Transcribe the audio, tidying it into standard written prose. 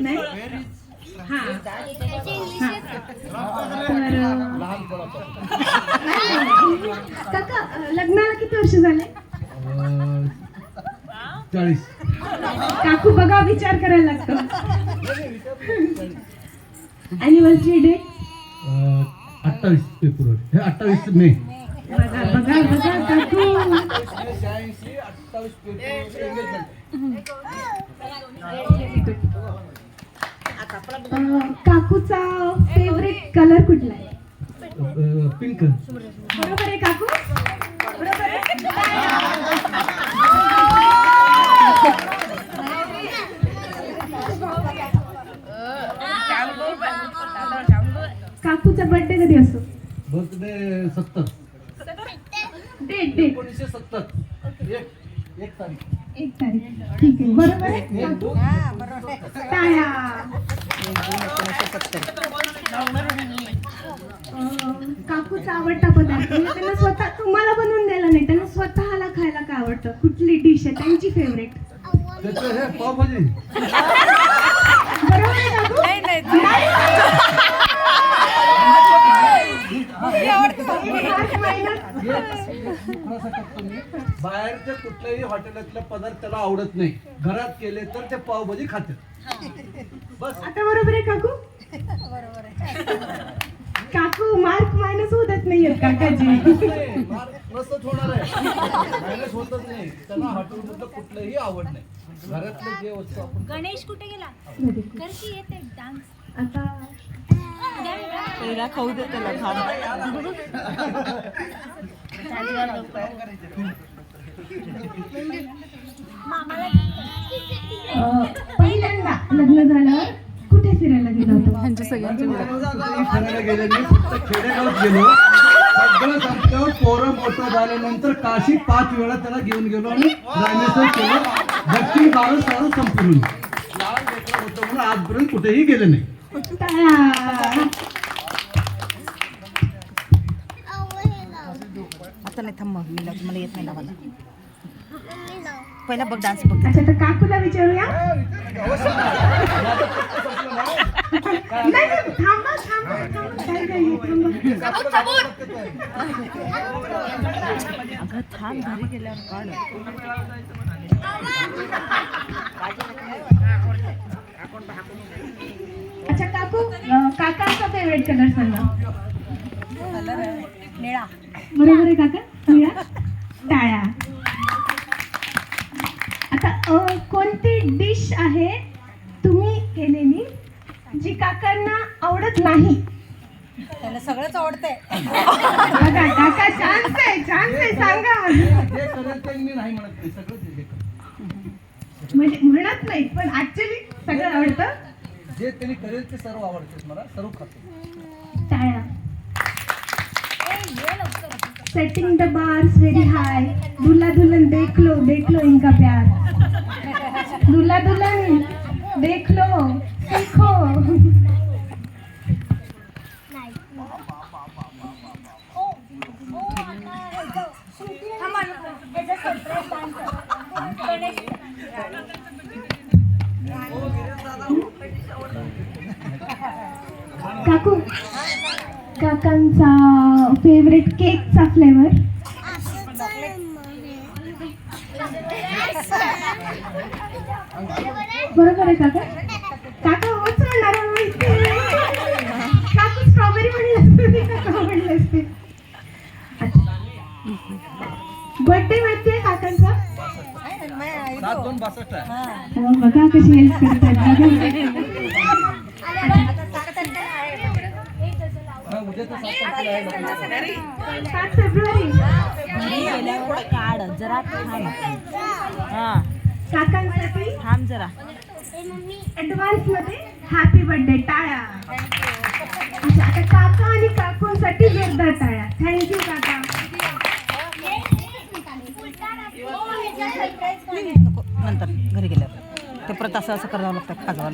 नाही हा काका लग्नाला किती वर्ष झाले? 40. काकू बघा विचार करायला लागतो. अॅनिव्हर्सरी डेट 28 फेब्रुवारी हे 28 मे. बघा बघा बघा काकू. 28 फेब्रुवारी. काकूचा फेवरेट कलर कुठला आहे? पिंक. बरोबर आहे काकू, बरोबर आहे. काकूचा बर्थडे कधी असतो? बर्थडे 70. Date date 1970. एक तारीख. 1 तारीख. ठीक आहे, बरोबर आहे काकू. टाळ्या. काकूचा आवडता पदार्थ म्हणजे त्यांना स्वतः तुम्हाला बनवून द्यायला नाही, त्यांना स्वतःला खायला काय आवडतं? कुठली डिश आहे त्यांची फेवरेट? त्याचं हे पावभाजी. बरोबर आहे काकू? बाहेरच्या कुठल्याही हॉटेलातला पदार्थ त्याला आवडत नाही. घरात केले तर ते पावभाजी खाते. बस. आता बरोबर आहे काकू? काकू मार्क मायनस होतच नाहीयेत काकाची. प्रस्तुत होणार आहे. मायनस होतच नाही. त्यांना हॉटेलमधलं कुठलंही आवड नाही. घरातलं जे वस्तू आपण गणेश कुठे गेला? करकी येते डान्स. आता खाऊ दे त्याला थांब. पहिल्यांदा लग्न झाल्यावर कुठे फिरायला गेलो होतो? फिरायला गेले नाही, फक्त खेडेगावात गेलो. सगळं संपल्यावर पोरं मोठं झाल्यानंतर काशी 5 वेळा त्याला घेऊन गेलो आणि रामेश्वर केलं. भक्ती बाळ सारं संपून लहान लेकरं होतं म्हणून आजपर्यंत कुठेही गेले नाही. आता नाही थांब, मला येत नाही लावायला. पहिला बघ डान्स बघ. अच्छा, तर काकूला विचारूया. नाही, थांबा थांबा थांबा. काय नाही, थांबा. अगं थांब, घरी गेल्यावर काढ. अच्छा काकू, काकांचा फेवरेट कलर सांगा. निळा. बरोबर आहे काका, निळा. टाळ्या. आता कोणती डिश आहे तुम्ही केलेली जी काकांना आवडत नाही? त्याला सगळंच आवडतंय. बघा काका चान्स आहे सांगा. जे करेल ते मी नाही म्हणत नाही. सगळं ते करेल. म्हणजे म्हणत नाही पण ऍक्च्युली सगळं आवडतं. जे त्यांनी करेल ते सर्व आवडते मला. सर्व खातो. टाळ्या. सेटिंग द बार्स वेरी हाय. दूल्हा दुल्हन देख लो इनका प्यार. दूल्हा दुल्हन देख लो सीखो. काकू, काकांचा फेवरेट केकचा फ्लेवर? बरोबर आहे काका. काका होच म्हणणार माहिती. काकू स्ट्रॉबेरी म्हणले असते, काका म्हणले असते. बर्थडे माहिती आहे काकांचा? 7/2/62 आहे. बघा कशी हेल्प करतात. उद्या तर 7 तारखेला आहे. 7 फेब्रुवारी. घरी गेल्यावर काढ जरा. थांब. हा काकांसाठी थांब जरा. ऍडव्हान्स मध्ये हॅपी बर्थडे. टाळ्या. अच्छा, आता काका आणि काकूंसाठी जोरदार टाळ्या. थँक्यू काका. नको, नंतर घरी गेल्यावर ते परत असं करावं लागतं खाजवायला.